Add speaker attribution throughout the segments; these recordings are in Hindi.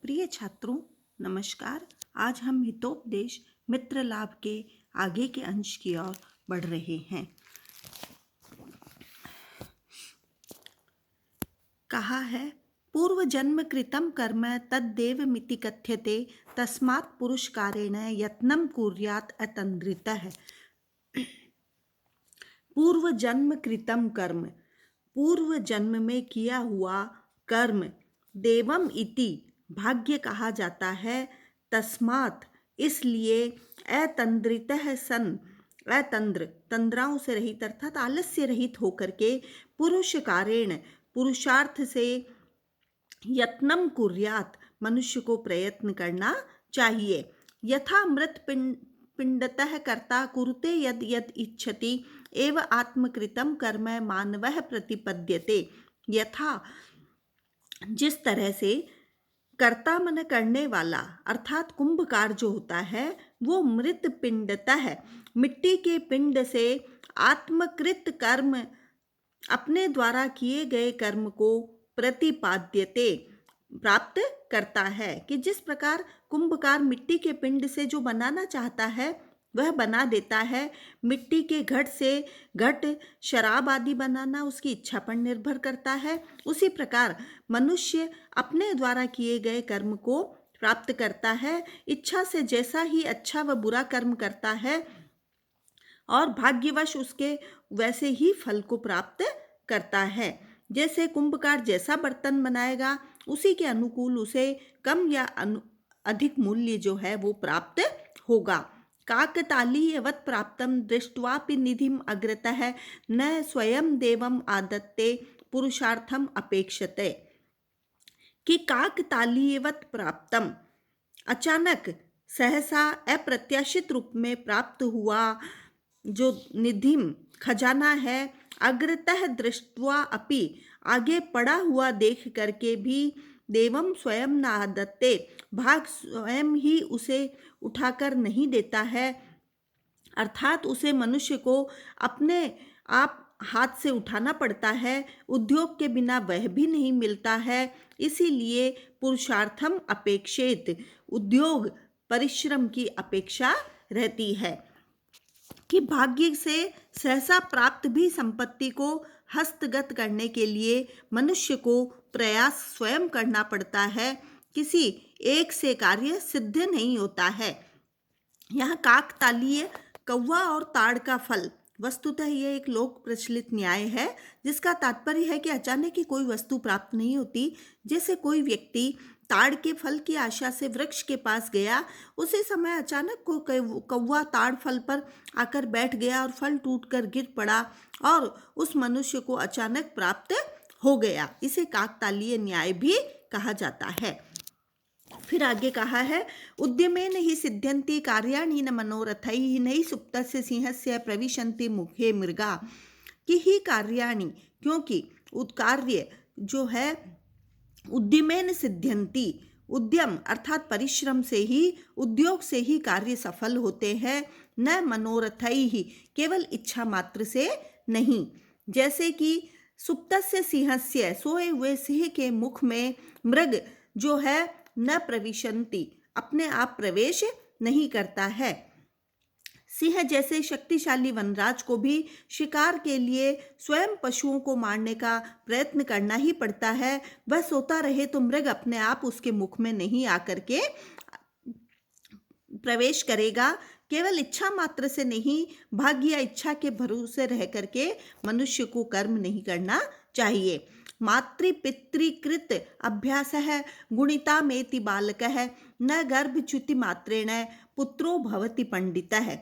Speaker 1: प्रिय छात्रों, नमस्कार। आज हम हितोपदेश मित्र लाभ के आगे के अंश की ओर बढ़ रहे हैं। कहा है, पूर्व जन्म कृतं कर्म तद्देव मिति कथ्यते तस्मात् पुरुषकारेण यत्नं कुर्यात् अतन्द्रितः। पूर्व जन्म कृतं कर्म, पूर्व जन्म में किया हुआ कर्म देवम इति भाग्य कहा जाता है। तस्मात् इसलिए अतंद्रितः सन, अतंद्र तंद्राओं से रहित अर्थात आलस्य रहित होकर के पुरुष कारेण पुरुषार्थ से यत्नम कुर्यात मनुष्य को प्रयत्न करना चाहिए। यथा मृत पिंडतः कर्ता कुरुते यद यद इच्छति एव आत्मकृतं कर्म मानवः प्रतिपद्यते। यथा जिस तरह से कर्ता मन करने वाला अर्थात कुंभकार जो होता है वो मृत पिंडतः मिट्टी के पिंड से आत्मकृत कर्म अपने द्वारा किए गए कर्म को प्रतिपाद्यते प्राप्त करता है। कि जिस प्रकार कुंभकार मिट्टी के पिंड से जो बनाना चाहता है वह बना देता है। मिट्टी के घट से घट शराब आदि बनाना उसकी इच्छा पर निर्भर करता है। उसी प्रकार मनुष्य अपने द्वारा किए गए कर्म को प्राप्त करता है। इच्छा से जैसा ही अच्छा व बुरा कर्म करता है और भाग्यवश उसके वैसे ही फल को प्राप्त करता है। जैसे कुंभकार जैसा बर्तन बनाएगा उसी के अनुकूल उसे कम या अधिक मूल्य जो है वो प्राप्त होगा। काकतालीयवत् प्राप्तम दृष्ट्वापि निधिम अग्रतः न स्वयं देवम आदत्ते पुरुषार्थम अपेक्षते। कि काकतालीयवत् प्राप्तम अचानक सहसा अप्रत्याशित रूप में प्राप्त हुआ जो निधिम खजाना है, अग्रतः दृष्ट्वा अपि आगे पड़ा हुआ देख करके भी देवम स्वयं न आदत्ते भाग स्वयं ही उसे उठाकर नहीं देता है। अर्थात उसे मनुष्य को अपने आप हाथ से उठाना पड़ता है। उद्योग के बिना वह भी नहीं मिलता है। इसीलिए पुरुषार्थम अपेक्षित उद्योग परिश्रम की अपेक्षा रहती है। कि भाग्य से सहसा प्राप्त भी संपत्ति को हस्तगत करने के लिए मनुष्य को प्रयास स्वयं करना पड़ता है। किसी एक से कार्य सिद्ध नहीं होता है। यहाँ काकतालीय कौवा और ताड़ का फल वस्तुतः यह एक लोक प्रचलित न्याय है जिसका तात्पर्य है कि अचानक ही कोई वस्तु प्राप्त नहीं होती। जैसे कोई व्यक्ति ताड़ के फल की आशा से वृक्ष के पास गया, उसी समय अचानक कोई कौवा ताड़ फल पर आकर बैठ गया और फल टूटकर गिर पड़ा और उस मनुष्य को अचानक प्राप्त हो गया। इसे काकतालीय न्याय भी कहा जाता है। फिर आगे कहा है, उद्यमेन ही सिद्ध्यन्ति कार्याणि न मनोरथैः नहि सुप्तस्य सिंहस्य प्रविशन्ति मुखे मृगा। कि ही कार्याणि क्योंकि कार्य जो है उद्यमेन सिद्ध्यन्ति, उद्यम अर्थात परिश्रम से ही उद्योग से ही कार्य सफल होते हैं। न मनोरथैः केवल इच्छा मात्र से नहीं। जैसे कि सुप्तस्य सिंहस्य सोए हुए सिंह के मुख में मृग जो है न प्रविशन्ति अपने आप प्रवेश नहीं करता है। सिंह जैसे शक्तिशाली वनराज को भी शिकार के लिए स्वयं पशुओं को मारने का प्रयत्न करना ही पड़ता है। वह सोता रहे तो मृग अपने आप उसके मुख में नहीं आकर के प्रवेश करेगा। केवल इच्छा मात्र से नहीं, भाग्य या इच्छा के भरोसे रह करके मनुष्य को कर्म नहीं करना चाहिए। मातृपितृकृत अभ्यासः गुणितामेति बालकः न गर्भच्युति मात्रेण पुत्रो भवति पंडितः।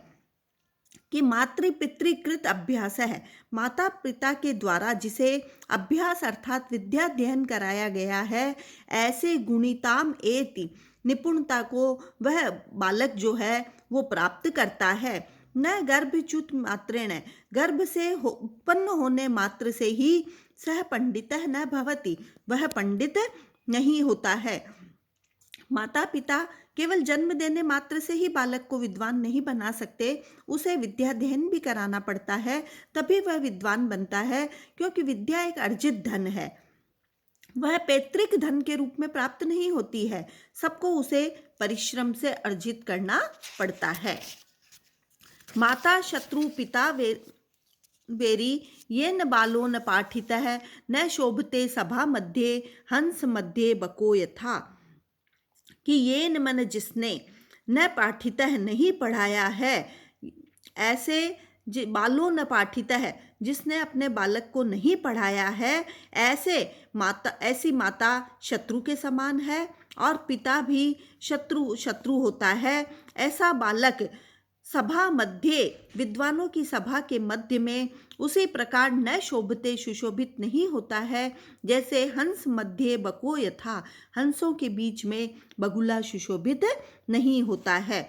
Speaker 1: कि मातृ पितृकृत अभ्यास है, माता पिता के द्वारा जिसे अभ्यास अर्थात विद्या अध्ययन कराया गया है, ऐसे गुणिताम एति निपुणता को वह बालक जो है वो प्राप्त करता है। न गर्भच्युत मात्रेण गर्भ से उत्पन्न होने मात्र से ही सह पंडितः न भवति वह पंडित नहीं होता है। माता पिता केवल जन्म देने मात्र से ही बालक को विद्वान नहीं बना सकते, उसे विद्याध्ययन भी कराना पड़ता है, तभी वह विद्वान बनता है। क्योंकि विद्या एक अर्जित धन है। वह पैतृक धन के रूप में प्राप्त नहीं होती है, सबको उसे परिश्रम से अर्जित करना पड़ता है। माता शत्रु पिता वेरी येन बालो न पाठितः न शोभते सभा मध्य हंस मध्य बको यथा, कि येन मन जिसने न पाठितः नहीं पढ़ाया है, ऐसे बालो न पाठितः है जिसने अपने बालक को नहीं पढ़ाया है, ऐसी माता शत्रु के समान है और पिता भी शत्रु होता है। ऐसा बालक सभा मध्य विद्वानों की सभा के मध्य में उसी प्रकार न शोभते सुशोभित नहीं होता है, जैसे हंस मध्य बको यथा हंसों के बीच में बगुला सुशोभित नहीं होता है।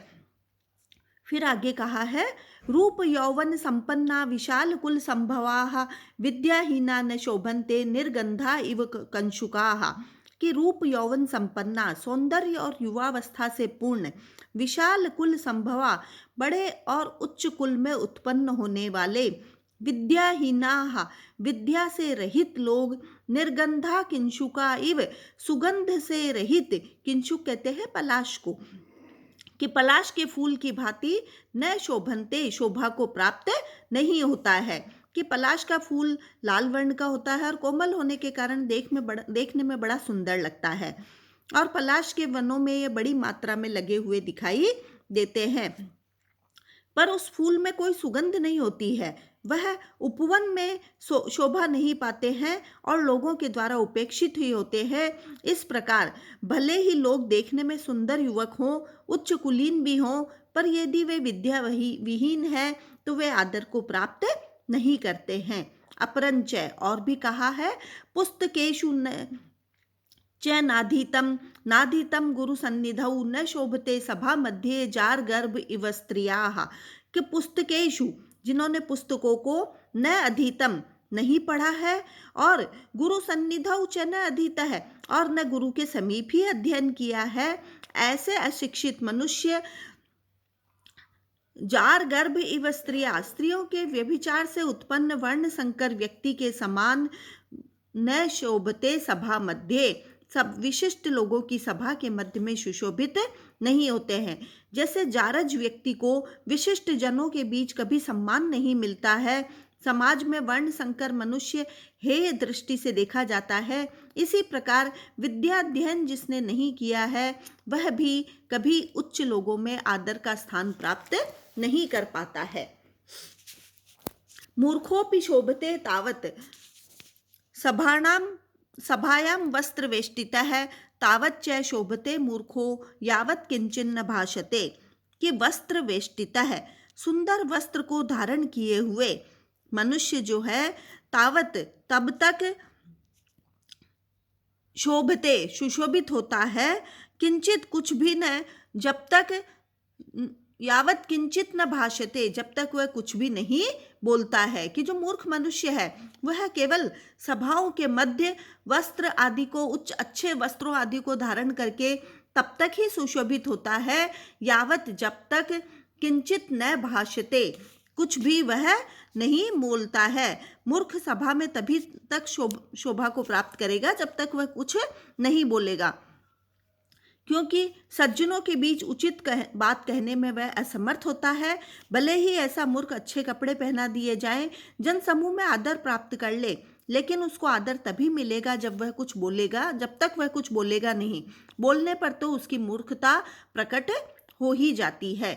Speaker 1: फिर आगे कहा है, रूप यौवन संपन्ना विशाल कुल संभवाः विद्याहीना न शोभन्ते निर्गंधा इव कंशुकाः, कि रूप यौवन संपन्ना सौंदर्य और युवावस्था से पूर्ण विशाल कुल संभवा बड़े और उच्च कुल में उत्पन्न होने वाले विद्याहीना विद्या से रहित लोग निर्गंधा किंशुका इव सुगंध से रहित, किंशुक कहते हैं पलाश को, कि पलाश के फूल की भांति न शोभनते शोभा को प्राप्त नहीं होता है, कि पलाश का फूल लाल वर्ण का होता है और कोमल होने के कारण देखने में बड़ा सुंदर लगता है, और पलाश के वनों में ये बड़ी मात्रा में लगे हुए दिखाई देते हैं, पर उस फूल में कोई सुगंध नहीं होती है, वह उपवन में शोभा नहीं पाते हैं और लोगों के द्वारा उपेक्षित ही होते हैं। इस प्रकार भले ही लोग देखने में सुंदर युवक हों, उच्च कुलीन भी हों, पर यदि वे विद्या विहीन हैं तो वे आदर को प्राप्त नहीं करते हैं। अपरंच और भी कहा है, पुस्तकेषु च नाधीतम गुरु सन्निधौ न शोभते सभा मध्य जार गर्भ इव स्त्रियाः, कि पुस्तकेषु जिन्होंने पुस्तकों को न अधीतम नहीं पढ़ा है और गुरु सन्निधौ च न अधीत है और न गुरु के समीप ही अध्ययन किया है, ऐसे अशिक्षित मनुष्य जार गर्भ इव स्त्रियों के व्यभिचार से उत्पन्न वर्ण संकर व्यक्ति के समान न शोभते सभा मध्य, सब विशिष्ट लोगों की सभा के मध्य में सुशोभित नहीं होते हैं। जैसे जारज व्यक्ति को विशिष्ट जनों के बीच कभी सम्मान नहीं मिलता है, समाज में वर्ण संकर मनुष्य हेय दृष्टि से देखा जाता है, इसी प्रकार विद्याध्ययन जिसने नहीं किया है वह भी कभी उच्च लोगों में आदर का स्थान प्राप्त नहीं कर पाता है। मूर्खोपि शोभते तावत सभायां वस्त्र वेष्टितः तावत च शोभते मूर्खो यावत किंचिन न भाषते, कि वस्त्र वेष्टितः सुंदर वस्त्र को धारण किए हुए मनुष्य जो है तावत तब तक शोभते सुशोभित होता है, किंचित कुछ भी न, जब तक यावत किंचित न भाषते जब तक वह कुछ भी नहीं बोलता है, कि जो मूर्ख मनुष्य है वह केवल सभाओं के मध्य वस्त्र आदि को उच्च अच्छे वस्त्रों आदि को धारण करके तब तक ही सुशोभित होता है, यावत जब तक किंचित न भाषते कुछ भी वह नहीं बोलता है। मूर्ख सभा में तभी तक शोभा को प्राप्त करेगा जब तक वह कुछ नहीं बोलेगा, क्योंकि सज्जनों के बीच उचित बात कहने में वह असमर्थ होता है। भले ही ऐसा मूर्ख अच्छे कपड़े पहना दिए जाएं, जन समूह में आदर प्राप्त कर ले, लेकिन उसको आदर तभी मिलेगा जब वह कुछ बोलेगा, जब तक वह कुछ बोलेगा नहीं। बोलने पर तो उसकी मूर्खता प्रकट हो ही जाती है।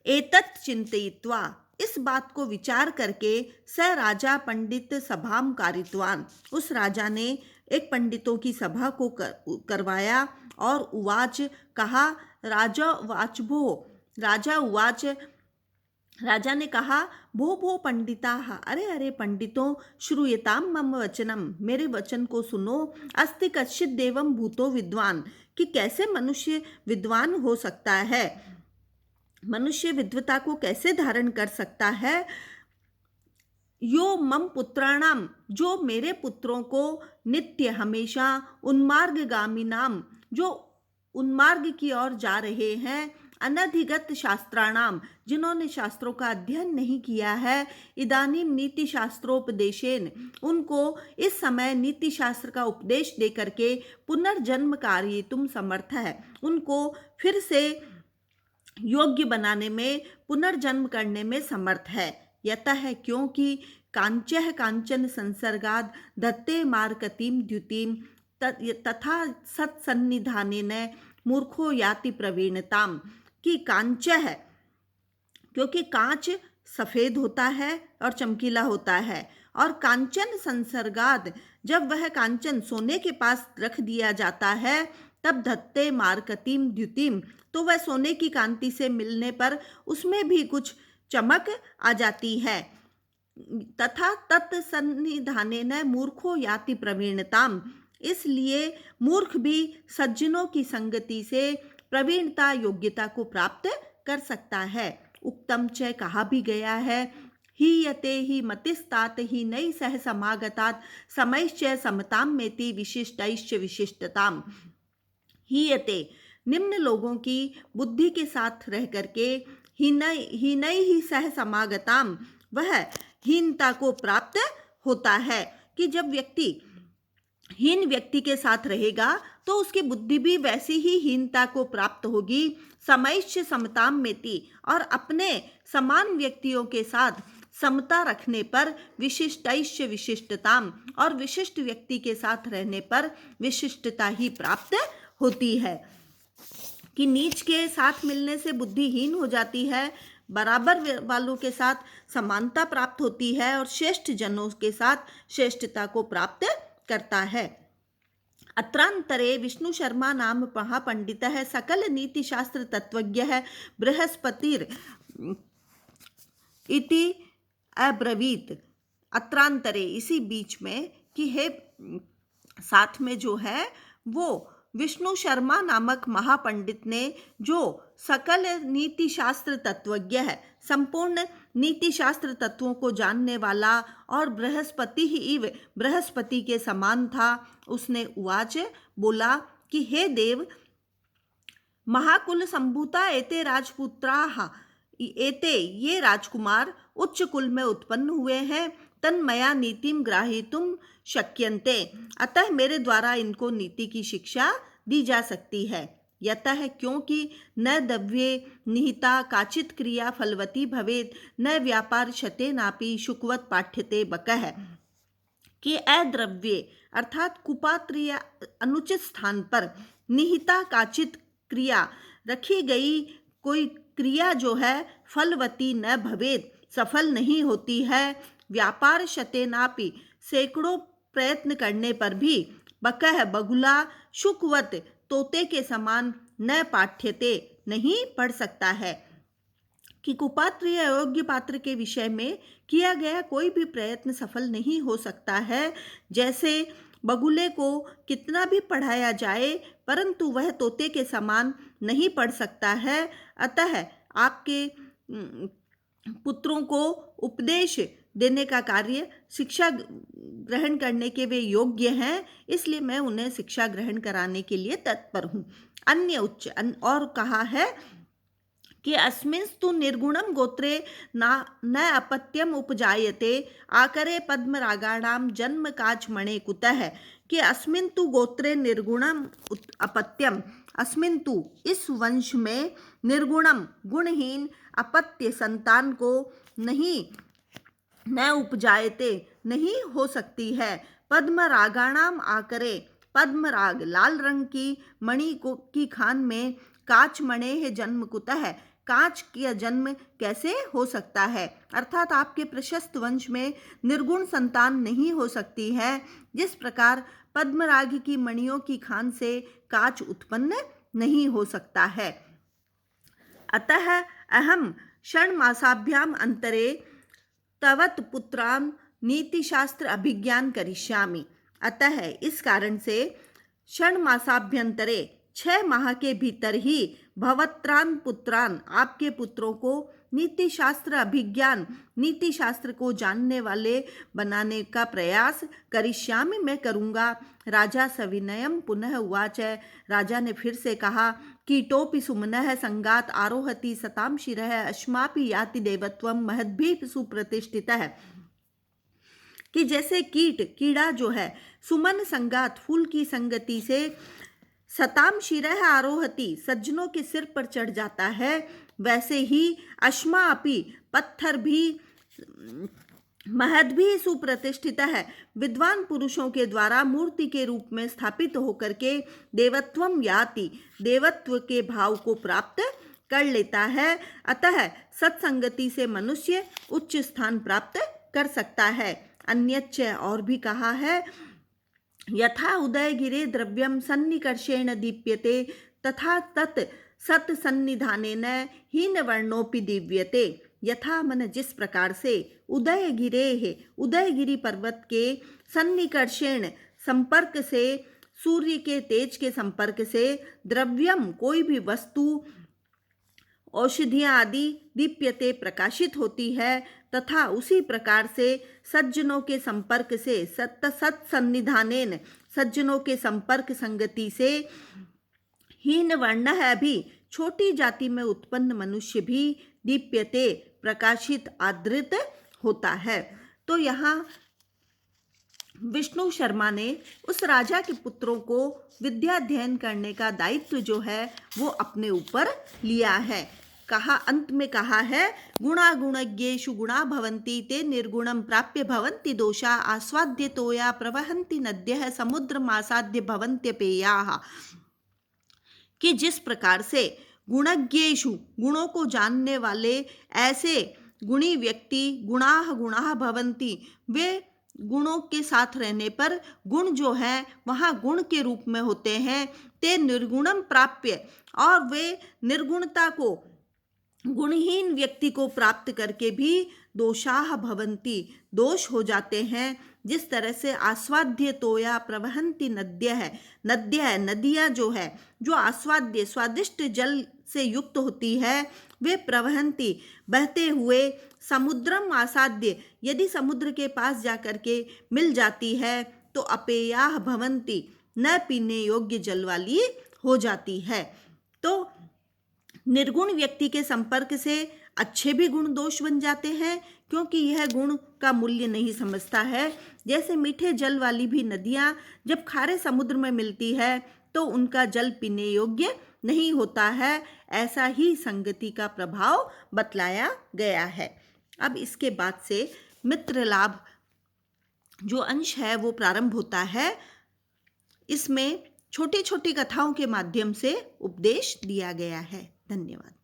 Speaker 1: एतत् चिंतयित्वा, इस बात को विचार करके स राजा पंडित सभाम कारितवान, उस राजा ने एक पंडितों की सभा को करवाया और उवाच कहा, राजा ने कहा, भो पंडिताः, अरे पंडितों, श्रूयताम मम वचनम, मेरे वचन को सुनो। अस्ति कश्चित् देवम भूतो विद्वान, कि कैसे मनुष्य विद्वान हो सकता है, मनुष्य विद्वता को कैसे धारण कर सकता है। यो मम पुत्राणाम, जो मेरे पुत्रों को नित्य हमेशा उन्मार्गगामी नाम, जो उन्मार्ग की ओर जा रहे हैं, अनधिगत शास्त्राणाम, जिन्होंने शास्त्रों का अध्ययन नहीं किया है, इदानीम नीति शास्त्रोपदेशेन, उनको इस समय नीति शास्त्र का उपदेश दे करके पुनर्जन्म कार्य तुम समर्थ है, उनको फिर से योग्य बनाने में, पुनर्जन्म करने में समर्थ है। यतः, क्योंकि कांचः कांचन संसर्गाद दत्ते मार्कतिम द्युतिम तथा सत्सन्निधानेन मूर्खो याति प्रवीणताम, कि कांच है क्योंकि कांच सफेद होता है और चमकीला होता है, और कांचन संसर्गाद, जब वह कांचन सोने के पास रख दिया जाता है, तब धत्ते मार्कतिम द्युतिम, तो वह सोने की कांति से मिलने पर उसमें भी कुछ चमक आ जाती है। तथा तत्सन्निधानेन मूर्खो याति प्रवीणताम, इसलिए मूर्ख भी सज्जनों की संगति से प्रवीणता, योग्यता को प्राप्त कर सकता है। उक्तम च, कहा भी गया है, हीयते ही मतिस्तात ही नई सह समागतात समैश्च समताम मेति विशिष्टैश्च विशिष्टताम। हीयते, निम्न लोगों की बुद्धि के साथ रह करके, हीनई ही सह समागताम, वह हीनता को प्राप्त होता है, कि जब व्यक्ति हीन व्यक्ति के साथ रहेगा तो उसकी बुद्धि भी वैसी ही हीनता को प्राप्त होगी। समैश्च समताम मेति, और अपने समान व्यक्तियों के साथ समता रखने पर विशिष्टैश्च विशिष्टताम, और विशिष्ट व्यक्ति के साथ रहने पर विशिष्टता ही प्राप्त होती है। कि नीच के साथ मिलने से बुद्धिहीन हो जाती है, बराबर वालों के साथ समानता प्राप्त होती है, और श्रेष्ठ जनों के साथ श्रेष्ठता को प्राप्त करता है। अत्रांतरे विष्णु शर्मा नाम महापंडितः सकल नीति शास्त्र तत्वज्ञः बृहस्पतिर इति अब्रवीत। अत्रांतरे, इसी बीच में, कि हे, साथ में जो है वो विष्णु शर्मा नामक महापंडित ने, जो सकल नीति शास्त्र तत्वज्ञ है, संपूर्ण नीति शास्त्र तत्वों को जानने वाला, और बृहस्पति ही इव, बृहस्पति के समान था, उसने उवाच, बोला कि हे देव, महाकुल संभूता एते राजपुत्राः, एते, ये राजकुमार उच्च कुल में उत्पन्न हुए हैं, तन्मया नीतिम ग्राहीतुम शक्यन्ते, अतः मेरे द्वारा इनको नीति की शिक्षा दी जा सकती है। यतः, क्योंकि न द्रव्ये निहिता काचित क्रिया फलवती भवेत्, न व्यापार शते नापि शुकवत पाठ्यते बकः, कि अद्रव्ये अर्थात कुपात्र या अनुचित स्थान पर, निहिता काचित क्रिया रखी गई कोई क्रिया जो है, फलवती न भवेत्, सफल नहीं होती है, व्यापार शतेनापि, सैकड़ों प्रयत्न करने पर भी, बकह बगुला, शुकवत तोते के समान, न पाठ्यते नहीं पढ़ सकता है, कि कुपात्र या योग्य पात्र के विषय में किया गया कोई भी प्रयत्न सफल नहीं हो सकता है। जैसे बगुले को कितना भी पढ़ाया जाए परंतु वह तोते के समान नहीं पढ़ सकता है। अतः आपके पुत्रों को उपदेश देने का कार्य, शिक्षा ग्रहण करने के वे योग्य हैं, इसलिए मैं उन्हें शिक्षा ग्रहण कराने के लिए तत्पर हूँ। अन्य उच्च और कहा है कि अस्मिंस्तु निर्गुणम गोत्रे न अपत्यम उपजायते आकरे पद्मरागाणाम जन्म काच मणे कुतः, कि अस्मिन्तु गोत्रे निर्गुणम अपत्यम, अस्मिन्तु इस वंश में, निर्गुणम गुणहीन, अपत्य संतान को नहीं, न उपजायते नहीं हो सकती है, पद्मरागाणाम आकरे, पद्मराग लाल रंग की मणि को की खान में, काच मणे है जन्म कुतः, कांच का जन्म कैसे हो सकता है, अर्थात आपके प्रशस्त वंश में निर्गुण संतान नहीं हो सकती है, जिस प्रकार पद्मराग की मणियों की खान से कांच उत्पन्न नहीं हो सकता है। अतः अहम षण्मासाभ्याम अंतरे तवत पुत्रान नीतिशास्त्र अभिज्ञान करिष्यामि। अतः इस कारण से षण्मासाभ्यंतरे 6 माह के भीतर ही भवत्रान पुत्रान, आपके पुत्रों को नीति शास्त्र अभिज्ञान, नीति शास्त्र को जानने वाले बनाने का प्रयास करिष्यामि, मैं करूँगा। राजा सविनयम पुनः उवाच, राजा ने फिर से कहा, कीटोपि सुमनः संगात आरोहति सताम शिरः अश्मापि याति देवत्वम महद्भिः सुप्रतिष्ठितः। कि जैसे कीड़ा जो है सुमन संगात फूल की संगति से सताम शिरः आरोहति सज्जनों के सिर पर चढ़ जाता है, वैसे ही अश्मा अपि पत्थर भी महद भी सुप्रतिष्ठित है, विद्वान पुरुषों के द्वारा मूर्ति के रूप में स्थापित होकर के देवत्वम याति, देवत्व के भाव को प्राप्त कर लेता है। अतः सत्संगति से मनुष्य उच्च स्थान प्राप्त कर सकता है। अन्यच्च और भी कहा है, यथा उदयगिरे द्रव्यम सन्निकर्षेण दीप्यते तथा तत् सत सन्निधानेन हीन वर्णोपि दिव्यते। यथा मन जिस प्रकार से उदयगिरी पर्वत के सन्निकर्षेण संपर्क से, सूर्य के तेज के संपर्क से द्रव्यम कोई भी वस्तु, औषधियाँ आदि दीप्यते प्रकाशित होती है, तथा उसी प्रकार से सज्जनों के संपर्क से सत्सन्निधानेन, सज्जनों के संपर्क संगति से हीन वर्ण है भी, छोटी जाति में उत्पन्न मनुष्य भी दीप्यते प्रकाशित आदृत होता है। तो यहाँ विष्णु शर्मा ने उस राजा के पुत्रों को विद्या अध्ययन करने का दायित्व जो है वो अपने ऊपर लिया है। कहा, अंत में कहा है, गुणा गुणज्ञेषु गुणा भवन्ति ते निर्गुणं प्राप्य भवन्ति दोषा आस्वाद्य तोया प्रवहन्ति नद्यः समुद्रमासाद्य भवन्त्यपेयाः। कि जिस प्रकार से गुणज्ञेषु गुणों को जानने वाले ऐसे गुणी व्यक्ति गुणाः गुणाः भवन्ति, वे गुणों के साथ रहने पर गुण जो है वहाँ गुण के रूप में होते हैं। ते निर्गुणम प्राप्य, और वे निर्गुणता को, गुणहीन व्यक्ति को प्राप्त करके भी दोषाः भवन्ति, दोष हो जाते हैं। जिस तरह से आस्वाद्य तोया प्रवहन्ति नद्यः, नदियाँ जो है जो आस्वाद्य स्वादिष्ट जल से युक्त होती है, वे प्रवहन्ति बहते हुए, समुद्रम आसाद्य, यदि समुद्र के पास जाकर के मिल जाती है तो अपेयाः भवन्ति, न पीने योग्य जल वाली हो जाती है। तो निर्गुण व्यक्ति के संपर्क से अच्छे भी गुण दोष बन जाते हैं, क्योंकि यह गुण का मूल्य नहीं समझता है। जैसे मीठे जल वाली भी नदियाँ जब खारे समुद्र में मिलती है तो उनका जल पीने योग्य नहीं होता है, ऐसा ही संगति का प्रभाव बतलाया गया है। अब इसके बाद से मित्र लाभ जो अंश है वो प्रारंभ होता है। इसमें छोटी छोटी कथाओं के माध्यम से उपदेश दिया गया है। धन्यवाद।